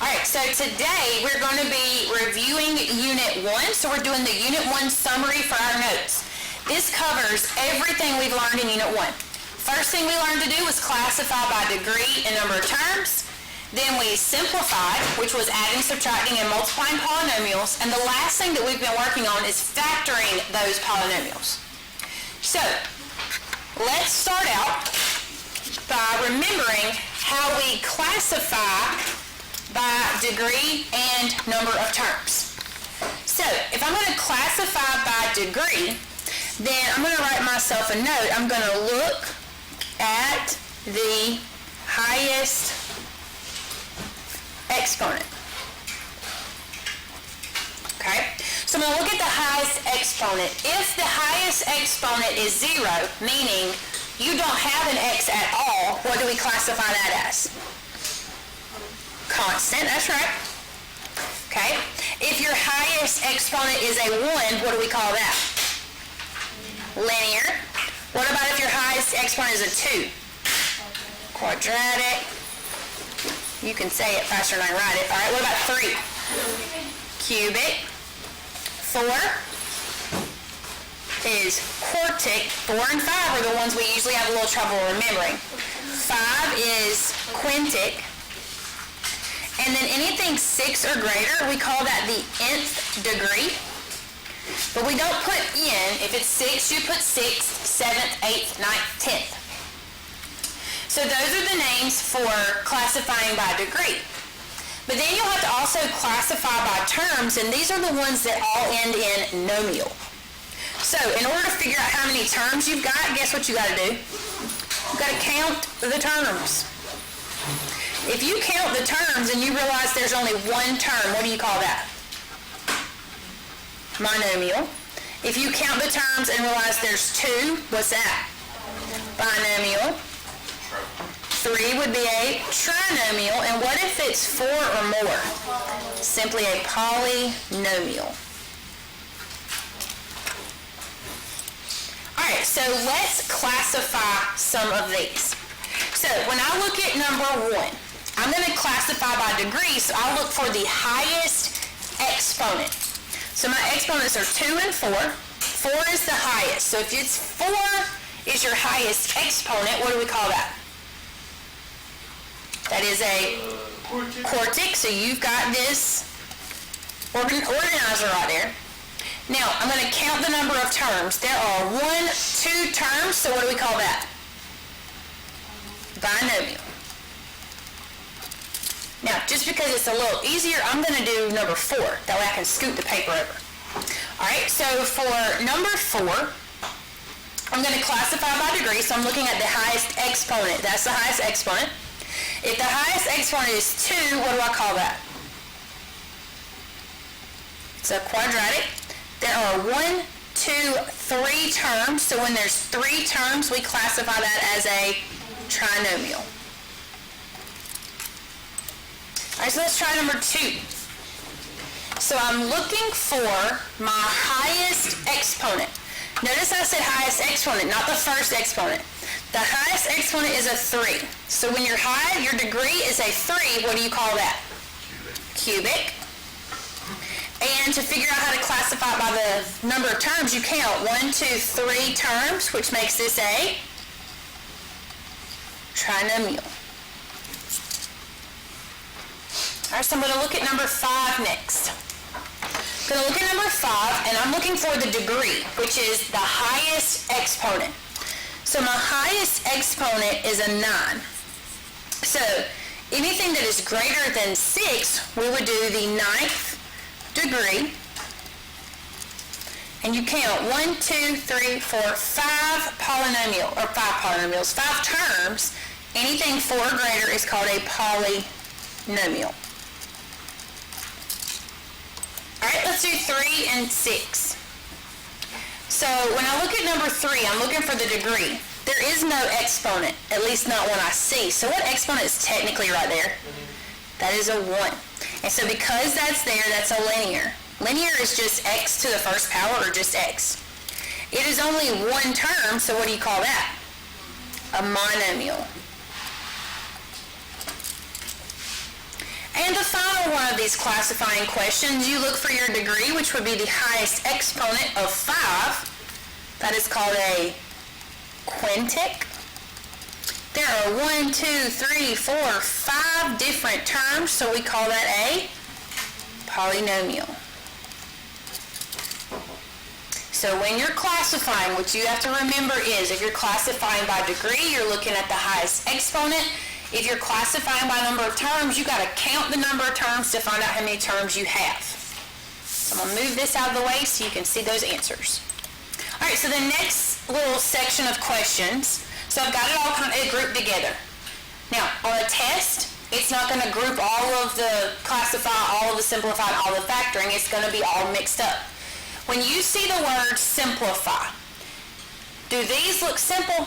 Alright, so today we're going to be reviewing Unit 1. So we're doing the Unit 1 summary for our notes. This covers everything we've learned in Unit 1. First thing we learned to do was classify by degree and number of terms. Then we simplified, which was adding, subtracting, and multiplying polynomials. And the last thing that we've been working on is factoring those polynomials. So, let's start out by remembering how we classify by degree and number of terms. So, if I'm going to classify by degree, then I'm going to write myself a note. I'm going to look at the highest exponent. Okay? So I'm going to look at the highest exponent. If the highest exponent is 0, meaning you don't have an x at all, what do we classify that as? Constant, that's right. Okay? If your highest exponent is a 1, what do we call that? Linear. What about if your highest exponent is a 2? Quadratic. You can say it faster than I write it. Alright, what about 3? Cubic. 4 is quartic. 4 and 5 are the ones we usually have a little trouble remembering. 5 is quintic. And then anything 6 or greater, we call that the nth degree. But we don't put n. If it's 6, you put 6th, 7th, 8th, 9th, 10th. So those are the names for classifying by degree. But then you'll have to also classify by terms, and these are the ones that all end in nomial. So in order to figure out how many terms you've got, guess what you got to do? You've got to count the terms. If you count the terms and you realize there's only one term, what do you call that? Monomial. If you count the terms and realize there's 2, what's that? Binomial. 3 would be a trinomial. And what if it's 4 or more? Simply a polynomial. Alright, so let's classify some of these. So when I look at number 1, I'm going to classify by degree, so I'll look for the highest exponent. So my exponents are 2 and 4. 4 is the highest. So if it's 4 is your highest exponent, what do we call that? That is a quartic. So you've got this organizer right there. Now, I'm going to count the number of terms. There are 1, 2 terms, so what do we call that? Binomial. Now, just because it's a little easier, I'm going to do number 4. That way I can scoot the paper over. Alright, so for number 4, I'm going to classify by degree, so I'm looking at the highest exponent. That's the highest exponent. If the highest exponent is 2, what do I call that? It's a quadratic. There are 1, 2, 3 terms, so when there's 3 terms, we classify that as a trinomial. Alright, so let's try number 2. So I'm looking for my highest exponent. Notice I said highest exponent, not the first exponent. The highest exponent is a 3. So when your degree is a 3, what do you call that? Cubic. And to figure out how to classify by the number of terms, you count 1, 2, 3 terms, which makes this a trinomial. Alright, so I'm going to look at number 5 next. I'm going to look at number 5, and I'm looking for the degree, which is the highest exponent. So my highest exponent is a 9. So anything that is greater than 6, we would do the 9th degree. And you count 1, 2, 3, 4, 5 polynomials, 5 terms. Anything 4 or greater is called a polynomial. Alright, let's do 3 and 6. So when I look at number 3, I'm looking for the degree. There is no exponent, at least not one I see. So what exponent is technically right there? That is a 1. And so because that's there, that's a linear. Linear is just x to the first power, or just x. It is only 1 term, so what do you call that? A monomial. And the final final one of these classifying questions, you look for your degree, which would be the highest exponent of 5. That is called a quintic. There are 1, 2, 3, 4, 5 different terms, so we call that a polynomial. So when you're classifying, what you have to remember is if you're classifying by degree, you're looking at the highest exponent. If you're classifying by number of terms, you got to count the number of terms to find out how many terms you have. So I'm going to move this out of the way so you can see those answers. All right, so the next little section of questions, so I've got it all kind of grouped together. Now, on a test, it's not going to group all of the classify, all of the simplify, and all the factoring. It's going to be all mixed up. When you see the word simplify, do these look simple?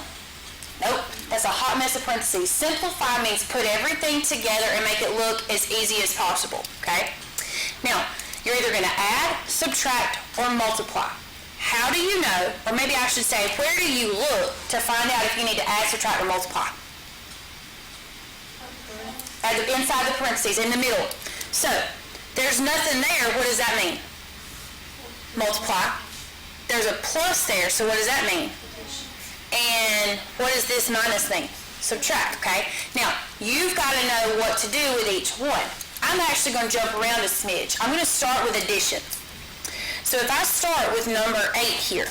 Nope, that's a hot mess of parentheses. Simplify means put everything together and make it look as easy as possible, okay? Now, you're either going to add, subtract, or multiply. How do you know, or maybe I should say, where do you look to find out if you need to add, subtract, or multiply? Inside the parentheses, in the middle. So, there's nothing there. What does that mean? Multiply. There's a plus there, so what does that mean? And what does this minus thing? Subtract, okay? Now, you've got to know what to do with each one. I'm actually going to jump around a smidge. I'm going to start with addition. So if I start with number 8 here,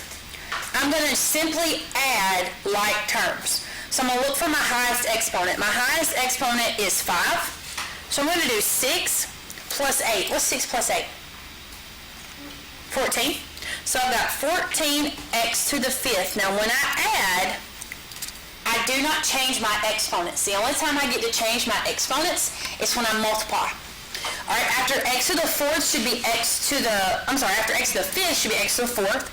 I'm going to simply add like terms. So I'm going to look for my highest exponent. My highest exponent is 5. So I'm going to do 6 plus 8. What's 6 plus 8? 14. So I've got 14x to the 5th. Now when I add, I do not change my exponents. The only time I get to change my exponents is when I multiply. All right, after x to the 4th should be after x to the 5th should be x to the 4th.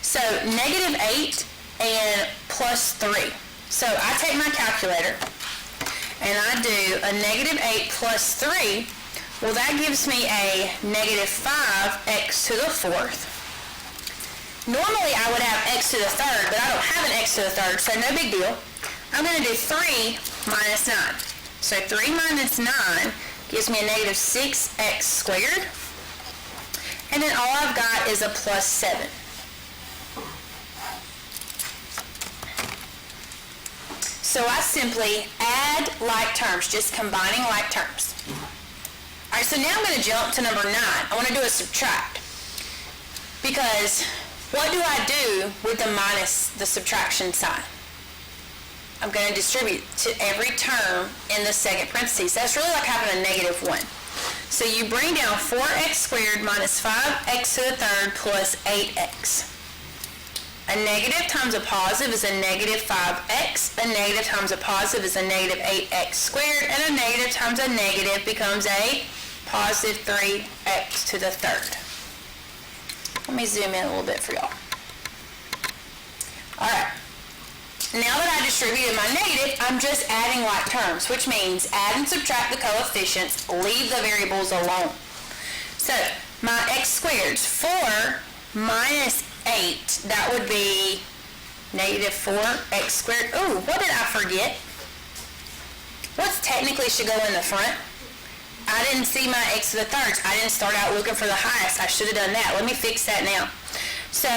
So negative 8 and plus 3. So I take my calculator and I do a negative 8 plus 3. Well, that gives me a negative 5x to the 4th. Normally I would have x to the 3rd, but I don't have an x to the 3rd, so no big deal. I'm going to do 3 minus 9. So 3 minus 9 gives me a negative 6x squared. And then all I've got is a plus 7. So I simply add like terms, just combining like terms. All right, so now I'm going to jump to number 9. I want to do a subtract. Because what do I do with the minus the subtraction sign? I'm going to distribute to every term in the second parentheses. That's really like having a negative 1. So you bring down 4x squared minus 5x to the 3rd plus 8x. A negative times a positive is a negative 5x. A negative times a positive is a negative 8x squared. And a negative times a negative becomes a positive 3x to the 3rd. Let me zoom in a little bit for y'all. All right. Now that I distributed my negative, I'm just adding like terms, which means add and subtract the coefficients, leave the variables alone. So my x squared is 4 minus 8. That would be negative 4x squared. Ooh, what did I forget? What's technically should go in the front? I didn't see my x to the 3rds. I didn't start out looking for the highest. I should have done that. Let me fix that now. So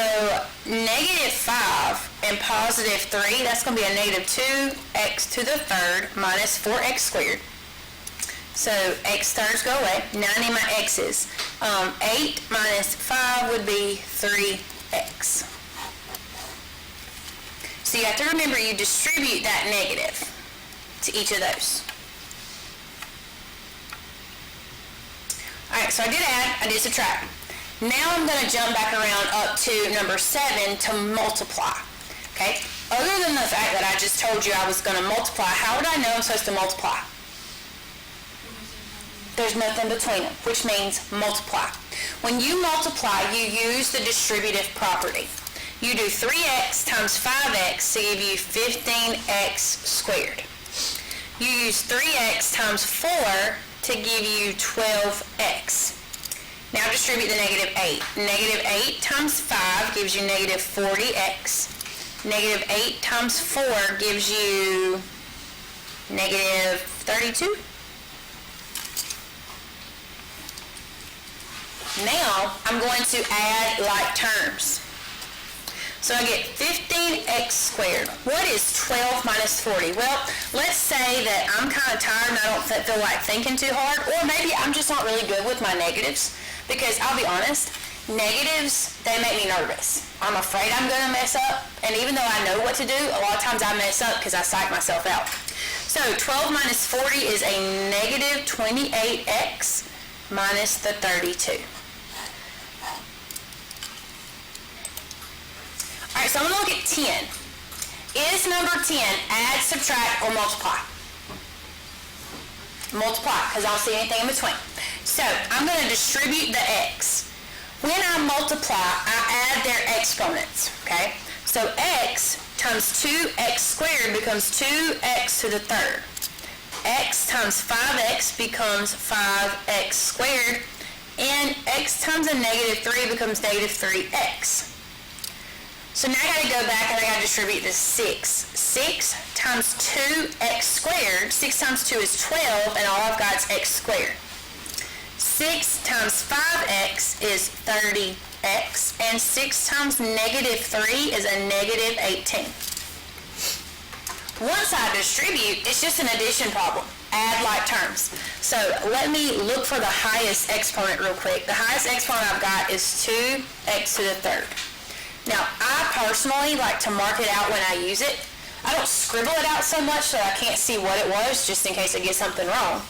negative 5 and positive 3, that's going to be a negative 2x to the 3rd minus 4x squared. So x thirds go away. Now I need my x's. 8 minus 5 would be 3x. So you have to remember you distribute that negative to each of those. Alright, so I did add, I did subtract. Now I'm going to jump back around up to number 7 to multiply. Okay? Other than the fact that I just told you I was going to multiply, how would I know I'm supposed to multiply? There's nothing between them, which means multiply. When you multiply, you use the distributive property. You do 3x times 5x to give you 15x squared. You use 3x times 4 to give you 12x. Now distribute the negative 8. Negative 8 times 5 gives you negative 40x. Negative 8 times 4 gives you negative 32. Now, I'm going to add like terms. So I get 15x squared. What is 12 minus 40? Well, let's say that I'm kind of tired and I don't feel like thinking too hard, or maybe I'm just not really good with my negatives, because I'll be honest, negatives, they make me nervous. I'm afraid I'm going to mess up, and even though I know what to do, a lot of times I mess up because I psych myself out. So 12 minus 40 is a negative 28x minus the 32. All right, so I'm going to look at 10. Is number 10 add, subtract, or multiply? Multiply, because I don't see anything in between. So I'm going to distribute the x. When I multiply, I add their exponents, okay? So x times 2x squared becomes 2x to the third. X times 5x becomes 5x squared. And x times a negative 3 becomes negative 3x. So now I got to go back and I got to distribute this 6. 6 times 2x squared, 6 times 2 is 12, and all I've got is x squared. 6 times 5x is 30x, and 6 times negative 3 is a negative 18. Once I distribute, it's just an addition problem. Add like terms. So let me look for the highest exponent real quick. The highest exponent I've got is 2x to the third. Now, I personally like to mark it out when I use it. I don't scribble it out so much that I can't see what it was, just in case I get something wrong.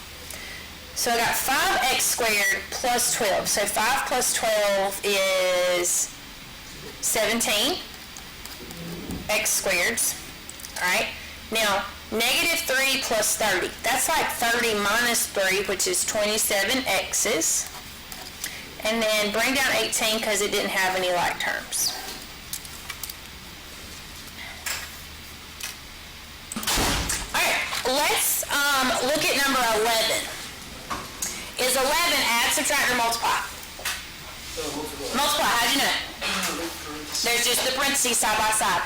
So I got 5x squared plus 12. So 5 plus 12 is 17 x squared. All right. Now, negative 3 plus 30. That's like 30 minus 3, which is 27 x's. And then bring down 18 because it didn't have any like terms. Let's look at number 11. Is 11 add, subtract, or multiply? Multiply. How'd you know? There's just the parentheses side by side.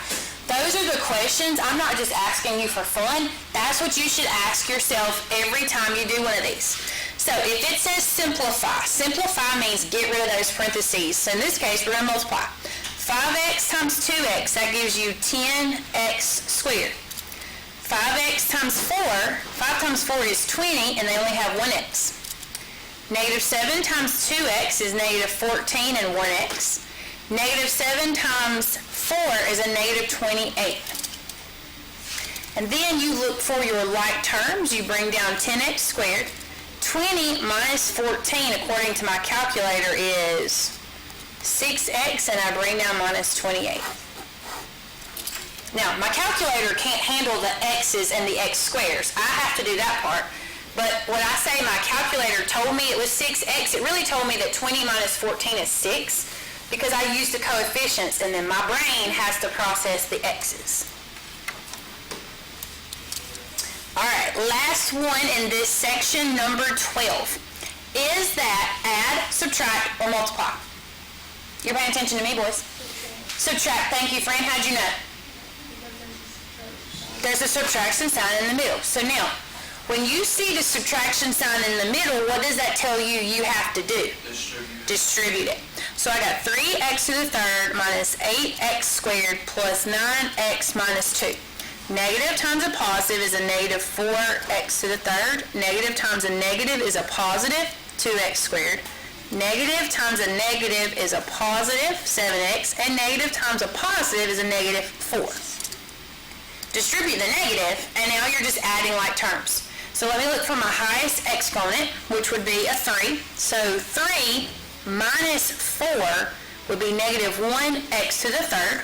Those are the questions. I'm not just asking you for fun. That's what you should ask yourself every time you do one of these. So if it says simplify, simplify means get rid of those parentheses. So in this case, we're going to multiply. 5x times 2x, that gives you 10x squared. 5x times 4, 5 times 4 is 20, and they only have 1x. Negative 7 times 2x is negative 14 and 1x. Negative 7 times 4 is a negative 28. And then you look for your like terms. You bring down 10x squared. 20 minus 14, according to my calculator, is 6x, and I bring down minus 28. Now, my calculator can't handle the x's and the x squares. I have to do that part. But when I say my calculator told me it was 6x, it really told me that 20 minus 14 is 6, because I used the coefficients, and then my brain has to process the x's. All right, last one in this section, number 12. Is that add, subtract, or multiply? You're paying attention to me, boys. Subtract. Thank you, Fran. How'd you know? There's a subtraction sign in the middle. So now, when you see the subtraction sign in the middle, what does that tell you you have to do? Distribute it. So I got 3x to the third minus 8x squared plus 9x minus 2. Negative times a positive is a negative 4x to the third. Negative times a negative is a positive 2x squared. Negative times a negative is a positive 7x. And negative times a positive is a negative 4. Distribute the negative, and now you're just adding like terms. So let me look for my highest exponent, which would be a 3. So 3 minus 4 would be negative 1x to the third.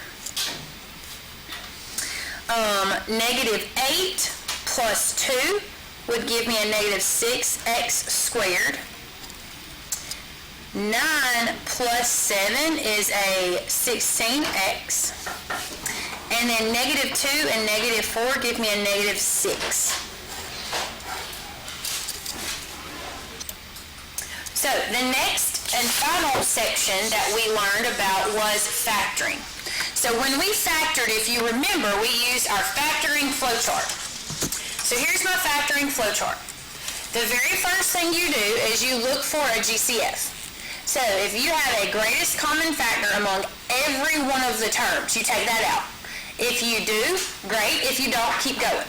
Negative 8 plus 2 would give me a negative 6x squared. 9 plus 7 is a 16x. And then negative 2 and negative 4 give me a negative 6. So the next and final section that we learned about was factoring. So when we factored, if you remember, we used our factoring flowchart. So here's my factoring flowchart. The very first thing you do is you look for a GCF. So if you have a greatest common factor among every one of the terms, you take that out. If you do, great. If you don't, keep going.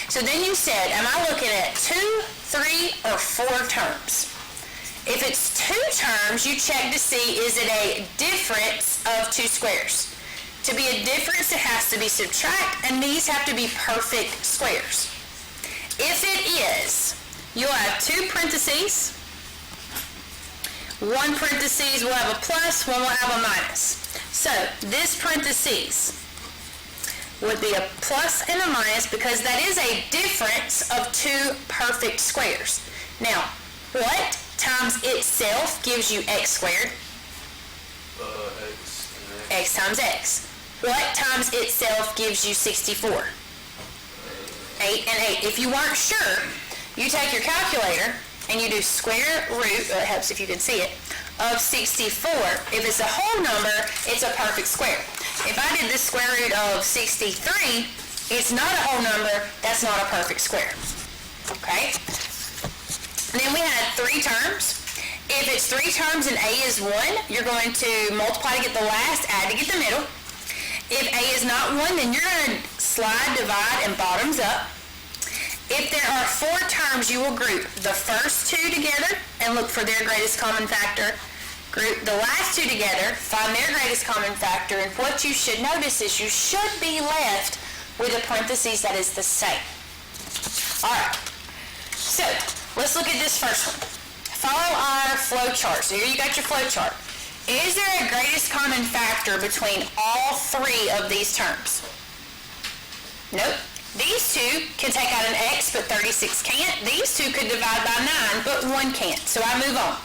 So then you said, am I looking at 2, 3, or 4 terms? If it's 2 terms, you check to see, is it a difference of 2 squares? To be a difference, it has to be subtract, and these have to be perfect squares. If it is, you'll have 2 parentheses. 1 parentheses will have a plus, 1 will have a minus. So this parentheses would be a plus and a minus because that is a difference of 2 perfect squares. Now, what times itself gives you x squared? X times x. What times itself gives you 64? 8 and 8. If you weren't sure, you take your calculator and you do square root, it helps if you can see it, of 64. If it's a whole number, it's a perfect square. If I did the square root of 63, it's not a whole number, that's not a perfect square. Okay? And then we had 3 terms. If it's 3 terms and a is 1, you're going to multiply to get the last, add to get the middle. If a is not 1, then you're going to slide, divide, and bottoms up. If there are 4 terms, you will group the first 2 together and look for their greatest common factor. Group the last 2 together, find their greatest common factor, and what you should notice is you should be left with a parentheses that is the same. All right, so let's look at this first one. Follow our flow chart. So here you got your flow chart. Is there a greatest common factor between all 3 of these terms? Nope. These 2 can take out an x, but 36 can't. These 2 could divide by 9, but 1 can't. So I move on.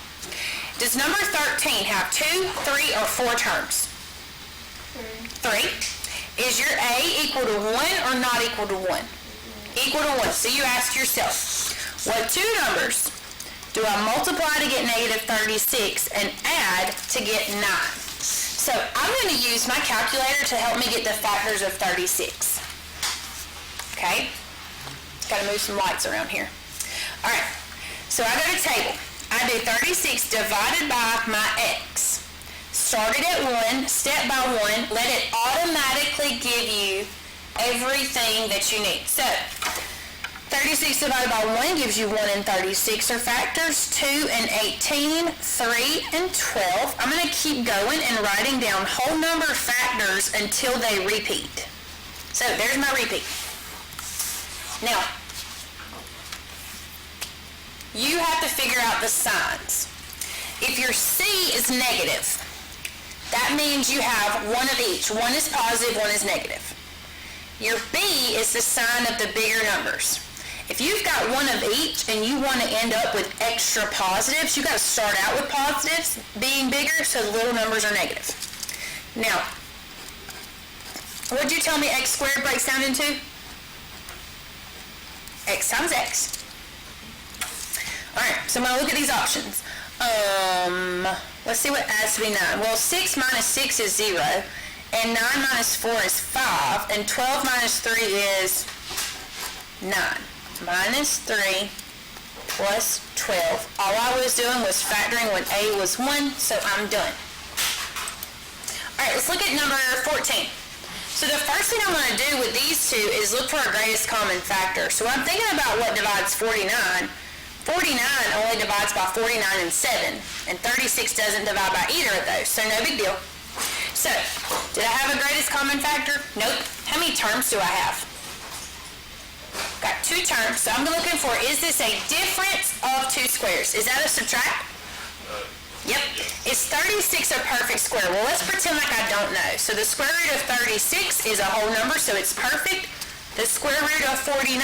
Does number 13 have 2, 3, or 4 terms? 3. Is your a equal to 1 or not equal to 1? Equal to 1. So you ask yourself, what 2 numbers do I multiply to get negative 36 and add to get 9? So I'm going to use my calculator to help me get the factors of 36. Okay? Got to move some lights around here. All right. So I go to table. I do 36 divided by my x. Started at 1, step by 1. Let it automatically give you everything that you need. So 36 divided by 1 gives you 1 and 36 are factors, 2 and 18, 3 and 12. I'm going to keep going and writing down whole number factors until they repeat. So there's my repeat. Now, you have to figure out the signs. If your C is negative, that means you have 1 of each. 1 is positive, 1 is negative. Your B is the sign of the bigger numbers. If you've got 1 of each and you want to end up with extra positives, you've got to start out with positives being bigger so the little numbers are negative. Now, what did you tell me x squared breaks down into? X times x. Alright, so I'm going to look at these options. Let's see what adds to be 9. Well, 6 minus 6 is 0, and 9 minus 4 is 5, and 12 minus 3 is 9. Minus 3 plus 12. All I was doing was factoring when a was 1, so I'm done. Alright, let's look at number 14. So the first thing I'm going to do with these 2 is look for our greatest common factor. So I'm thinking about what divides 49. 49 only divides by 49 and 7, and 36 doesn't divide by either of those, so no big deal. So, did I have a greatest common factor? Nope. How many terms do I have? Got 2 terms, so I'm looking for, is this a difference of 2 squares? Is that a subtract? Yep. Is 36 a perfect square? Well, let's pretend like I don't know. So the square root of 36 is a whole number, so it's perfect. The square root of 49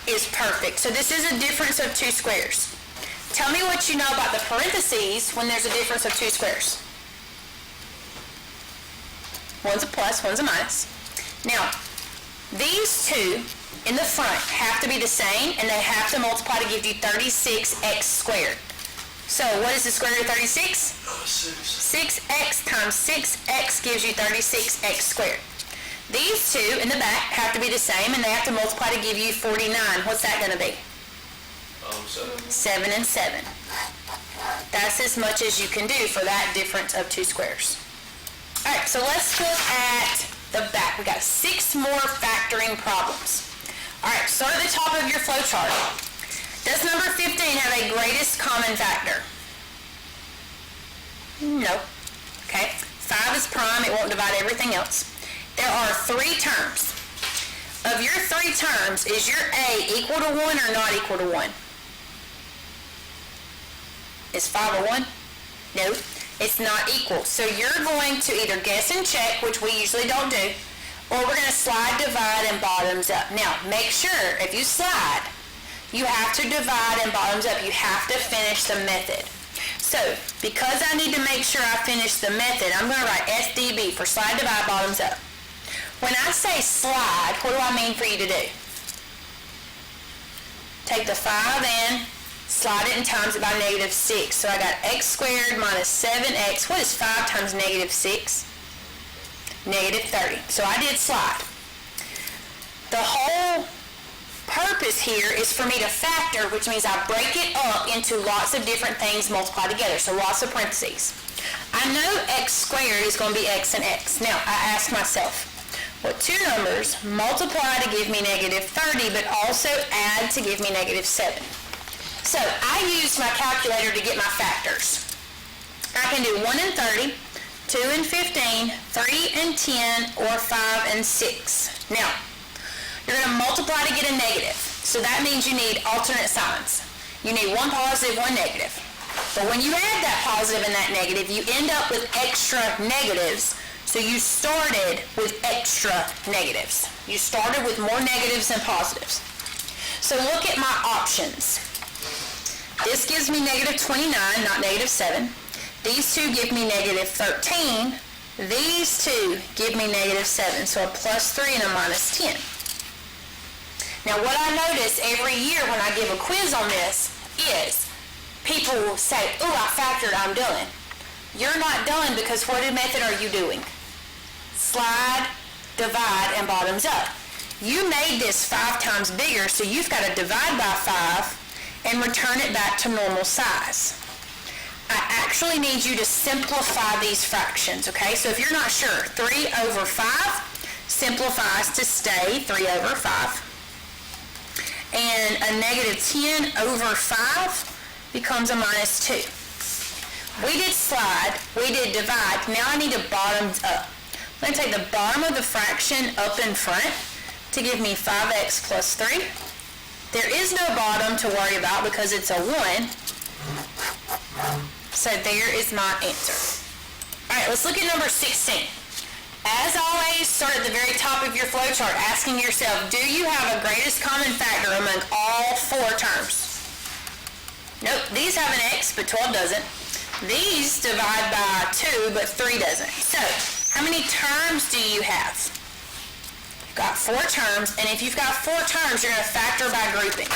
is perfect. So this is a difference of 2 squares. Tell me what you know about the parentheses when there's a difference of 2 squares. One's a plus, one's a minus. Now, these 2 in the front have to be the same, and they have to multiply to give you 36x squared. So what is the square root of 36? 6x times 6x gives you 36x squared. These 2 in the back have to be the same, and they have to multiply to give you 49. What's that going to be? 7 and 7. That's as much as you can do for that difference of two squares. All right, so let's look at the back. We got 6 more factoring problems. All right, start at the top of your flow chart. Does number 15 have a greatest common factor? No. Okay, 5 is prime, it won't divide everything else. There are 3 terms. Of your 3 terms, is your A equal to 1 or not equal to 1? Is 5 a 1? No, it's not equal. So you're going to either guess and check, which we usually don't do, or we're going to slide, divide, and bottoms up. Now, make sure, if you slide, you have to divide and bottoms up. You have to finish the method. So, because I need to make sure I finish the method, I'm going to write SDB for slide, divide, bottoms up. When I say slide, what do I mean for you to do? Take the 5 in, slide it and times it by -6. So I got x squared minus 7x. What is 5 times -6? -30. So I did slide. The whole purpose here is for me to factor, which means I break it up into lots of different things multiplied together, so lots of parentheses. I know x squared is going to be x and x. Now, I ask myself, what 2 numbers multiply to give me -30, but also add to give me -7? So, I used my calculator to get my factors. I can do 1 and 30, 2 and 15, 3 and 10, or 5 and 6. Now, you're going to multiply to get a negative. So that means you need alternate signs. You need one positive, one negative. But when you add that positive and that negative, you end up with extra negatives. So you started with extra negatives. You started with more negatives than positives. So look at my options. This gives me -29, not -7. These two give me -13. These two give me -7. So a +3 and a -10. Now, what I notice every year when I give a quiz on this is people will say, "Oh, I factored, I'm done." You're not done, because what method are you doing? Slide, divide, and bottoms up. You made this 5 times bigger, so you've got to divide by 5 and return it back to normal size. I actually need you to simplify these fractions, okay? So if you're not sure, 3 over 5 simplifies to stay 3 over 5. And a -10 over 5 becomes a -2. We did slide, we did divide, now I need to bottoms up. I'm going to take the bottom of the fraction up in front to give me 5x plus 3. There is no bottom to worry about because it's a 1. So there is my answer. All right, let's look at number 16. As always, start at the very top of your flow chart asking yourself, do you have a greatest common factor among all 4 terms? Nope, these have an x, but 12 doesn't. These divide by 2, but 3 doesn't. So, how many terms do you have? You've got 4 terms, and if you've got 4 terms, you're going to factor by grouping.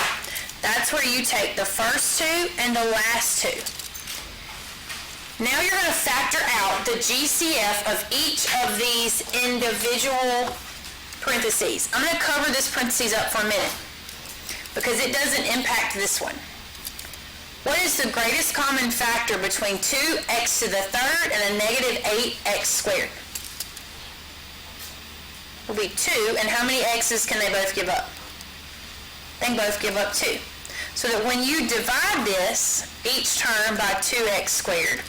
That's where you take the first 2 and the last 2. Now you're going to factor out the GCF of each of these individual parentheses. I'm going to cover this parentheses up for a minute because it doesn't impact this one. What is the greatest common factor between 2x to the third and a -8x squared? Will be 2, and how many x's can they both give up? They can both give up 2. So that when you divide this, each term by 2x squared,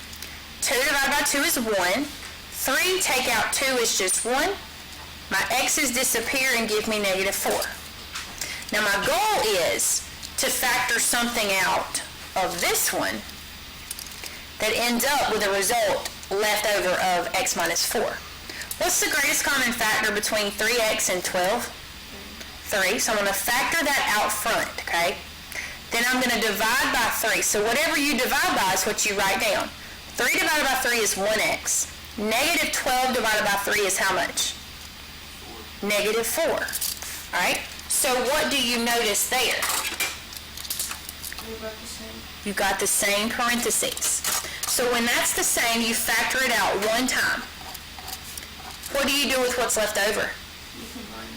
2 divided by 2 is 1. 3 take out 2 is just 1. My x's disappear and give me -4. Now my goal is to factor something out of this one that ends up with a result left over of x minus 4. What's the greatest common factor between 3x and 12? 3. So I'm going to factor that out front, okay? Then I'm going to divide by 3. So whatever you divide by is what you write down. 3 divided by 3 is 1x. -12 divided by 3 is how much? -4. All right? So what do you notice there? You got the same parentheses. So when that's the same, you factor it out one time. What do you do with what's left over?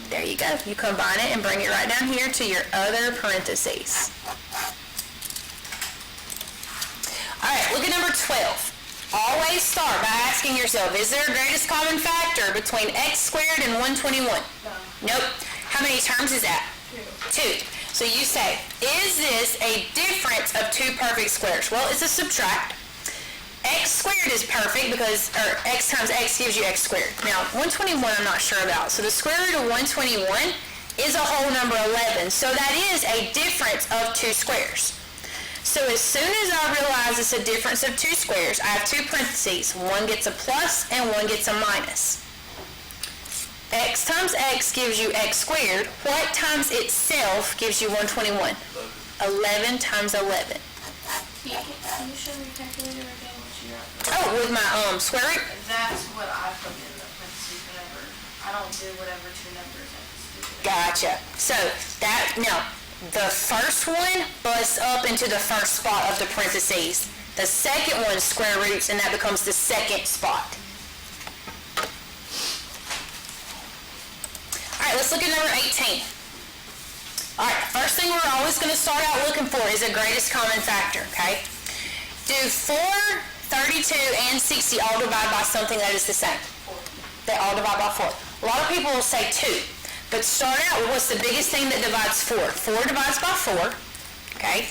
There you go. You combine it and bring it right down here to your other parentheses. All right, look at 12. Always start by asking yourself, is there a greatest common factor between x squared and 121? No. Nope. How many terms is that? 2. So you say, is this a difference of two perfect squares? Well, it's a subtract. X squared is perfect because, or x times x gives you x squared. Now, 121 I'm not sure about. So the square root of 121 is a whole number 11. So that is a difference of two squares. So as soon as I realize it's a difference of two squares, I have two parentheses. One gets a plus and one gets a minus. X times x gives you x squared. What times itself gives you 121? 11 times 11. Can you show me your calculator again? Oh, with my square root? That's what I put in the parentheses whenever. I don't do whatever two numbers I just do. Gotcha. So that, now, the first one busts up into the first spot of the parentheses. The second one square roots, and that becomes the second spot. All right, let's look at number 18. All right, first thing we're always going to start out looking for is a greatest common factor, okay? Do 4, 32, and 60 all divide by something that is the same? They all divide by 4. A lot of people will say 2, but start out with what's the biggest thing that divides 4. 4 divides by 4, okay?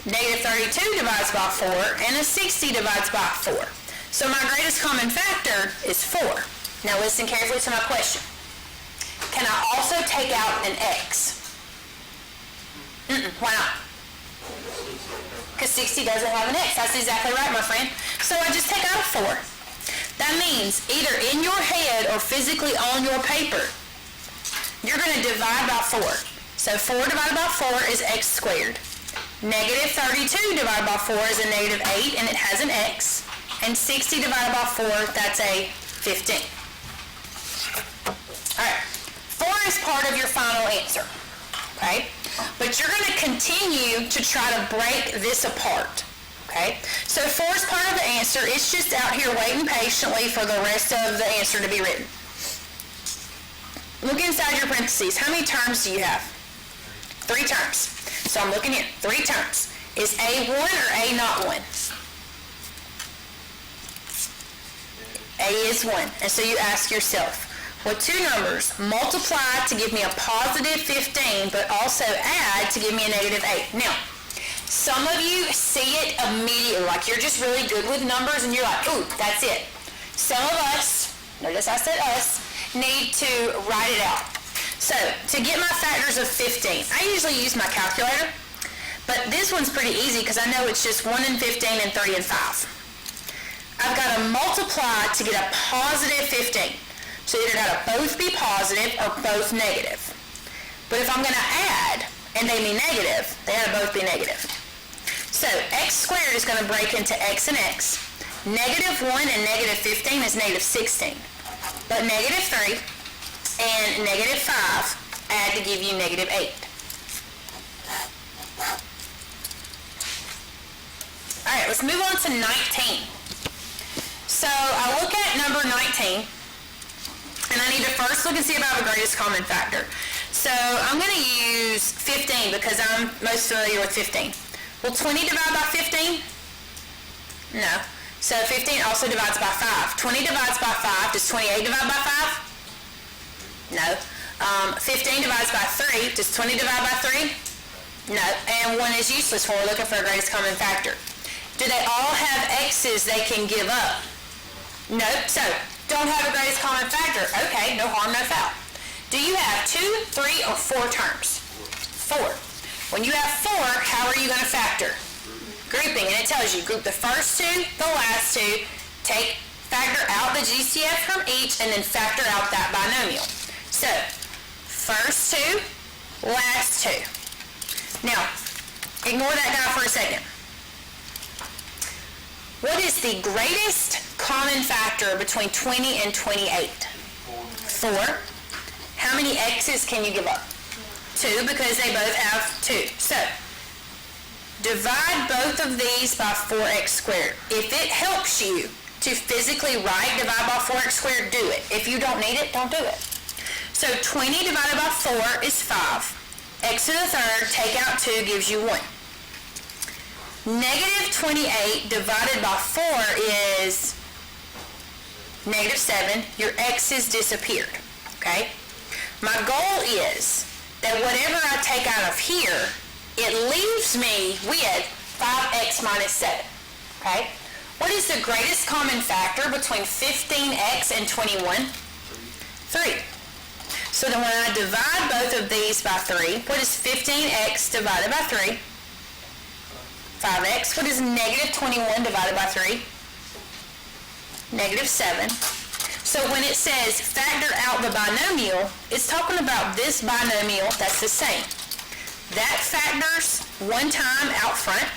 Negative 32 divides by 4, and a 60 divides by 4. So my greatest common factor is 4. Now listen carefully to my question. Can I also take out an x? Why not? Because 60 doesn't have an x. That's exactly right, my friend. So I just take out a 4. That means either in your head or physically on your paper, you're going to divide by 4. So 4 divided by 4 is x squared. Negative 32 divided by 4 is a negative 8, and it has an x. And 60 divided by 4, that's a 15. All right. 4 is part of your final answer, okay? But you're going to continue to try to break this apart, okay? So 4 is part of the answer. It's just out here waiting patiently for the rest of the answer to be written. Look inside your parentheses. How many terms do you have? 3 terms. So I'm looking here. 3 terms. Is A 1 or A not 1? A is 1. And so you ask yourself, well, 2 numbers multiply to give me a positive 15, but also add to give me a negative 8. Now, some of you see it immediately, like you're just really good with numbers, and you're like, ooh, that's it. Some of us, notice I said us, need to write it out. So, to get my factors of 15, I usually use my calculator, but this one's pretty easy because I know it's just 1 and 15 and 3 and 5. I've got to multiply to get a positive 15. So either got to both be positive or both negative. But if I'm going to add, and they be negative, they got to both be negative. So x squared is going to break into x and x. Negative 1 and negative 15 is negative 16. But negative 3 and negative 5 add to give you negative 8. All right, let's move on to 19. So I look at number 19. And I need to first look and see if I have a greatest common factor. So I'm going to use 15 because I'm most familiar with 15. Will 20 divide by 15? No. So 15 also divides by 5. 20 divides by 5. Does 28 divide by 5? No. 15 divides by 3. Does 20 divide by 3? No. And 1 is useless when we're looking for a greatest common factor. Do they all have x's they can give up? Nope. So don't have a greatest common factor. Okay, no harm, no foul. Do you have 2, 3, or 4 terms? 4. When you have 4, how are you going to factor? Grouping, and it tells you group the first 2, the last 2, factor out the GCF from each, and then factor out that binomial. So, first 2, last 2. Now, ignore that guy for a second. What is the greatest common factor between 20 and 28? 4. How many x's can you give up? 2, because they both have 2. So, divide both of these by 4x squared. If it helps you to physically write divide by 4x squared, do it. If you don't need it, don't do it. So 20 divided by 4 is 5. X to the third, take out 2 gives you 1. Negative 28 divided by 4 is negative 7. Your x's disappeared, okay? My goal is that whatever I take out of here, it leaves me with 5x minus 7, okay? What is the greatest common factor between 15x and 21? 3. So then when I divide both of these by 3, what is 15x divided by 3? 5x. What is negative 21 divided by 3? Negative 7. So when it says factor out the binomial, it's talking about this binomial that's the same. That factors one time out front,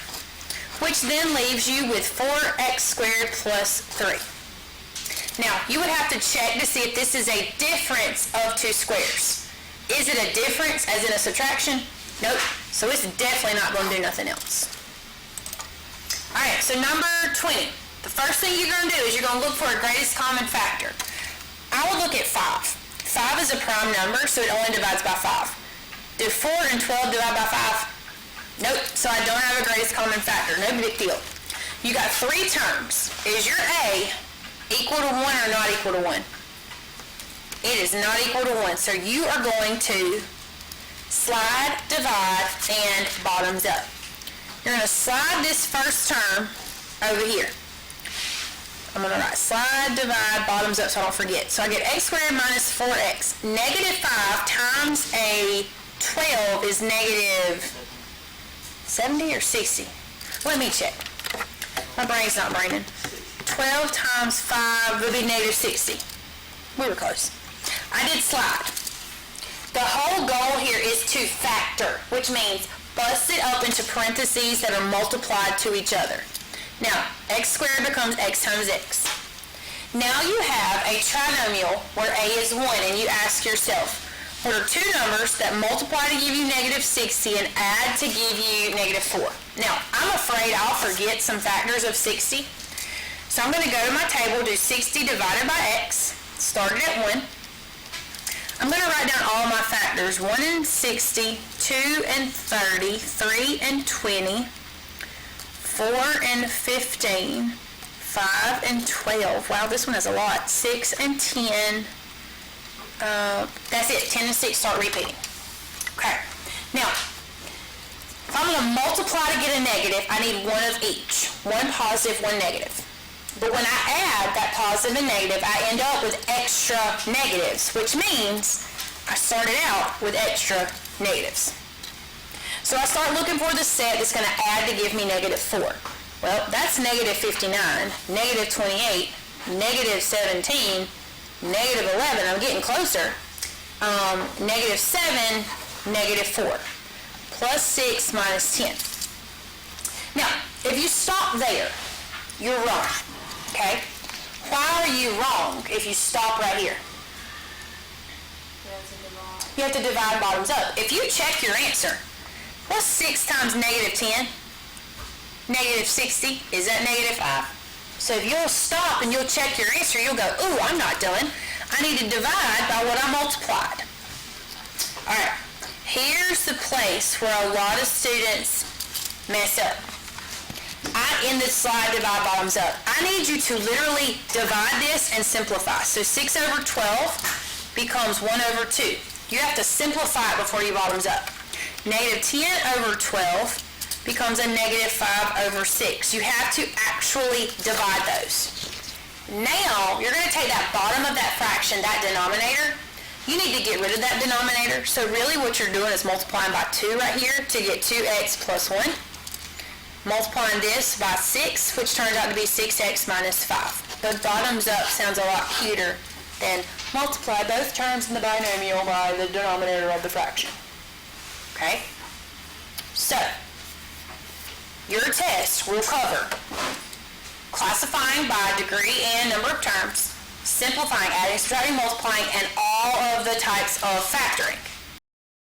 which then leaves you with 4x squared plus 3. Now, you would have to check to see if this is a difference of two squares. Is it a difference as in a subtraction? Nope. So it's definitely not going to do nothing else. All right, so number 20. The first thing you're going to do is you're going to look for a greatest common factor. I would look at 5. 5 is a prime number, so it only divides by 5. Do 4 and 12 divide by 5? Nope, so I don't have a greatest common factor. No big deal. You got 3 terms. Is your A equal to 1 or not equal to 1? It is not equal to 1, so you are going to slide, divide, and bottoms up. You're going to slide this first term over here. I'm going to write slide, divide, bottoms up so I don't forget. So I get x squared minus 4x. Negative 5 times a 12 is negative 70 or 60? Let me check. My brain's not braining. 12 times 5 would be negative 60. We were close. I did slide. The whole goal here is to factor, which means bust it up into parentheses that are multiplied to each other. Now, x squared becomes x times x. Now you have a trinomial where a is 1, and you ask yourself, what are two numbers that multiply to give you negative 60 and add to give you negative 4? Now, I'm afraid I'll forget some factors of 60. So I'm going to go to my table, do 60 divided by x, started at 1. I'm going to write down all my factors, 1 and 60, 2 and 30, 3 and 20, 4 and 15, 5 and 12. Wow, this one has a lot. 6 and 10. That's it. 10 and 6 start repeating. Okay. Now, if I'm going to multiply to get a negative, I need one of each. One positive, one negative. But when I add that positive and negative, I end up with extra negatives, which means I started out with extra negatives. So I start looking for the set that's going to add to give me negative 4. Well, that's negative 59, negative 28, negative 17, negative 11. I'm getting closer. Negative 7, negative 4. Plus 6 minus 10. Now, if you stop there, you're wrong. Okay? Why are you wrong if you stop right here? You have to divide bottoms up. If you check your answer, what's 6 times negative 10? Negative 60. Is that negative 5? So if you'll stop and you'll check your answer, you'll go, ooh, I'm not done. I need to divide by what I multiplied. All right. Here's the place where a lot of students mess up. In this slide, divide bottoms up. I need you to literally divide this and simplify. So 6 over 12 becomes 1 over 2. You have to simplify it before you bottoms up. Negative 10 over 12 becomes a negative 5 over 6. You have to actually divide those. Now, you're going to take that bottom of that fraction, that denominator. You need to get rid of that denominator. So really what you're doing is multiplying by 2 right here to get 2x plus 1. Multiplying this by 6, which turns out to be 6x minus 5. The bottoms up sounds a lot cuter than multiply both terms in the binomial by the denominator of the fraction. Okay? So, your test will cover classifying by degree and number of terms, simplifying, adding, subtracting, multiplying, and all of the types of factoring.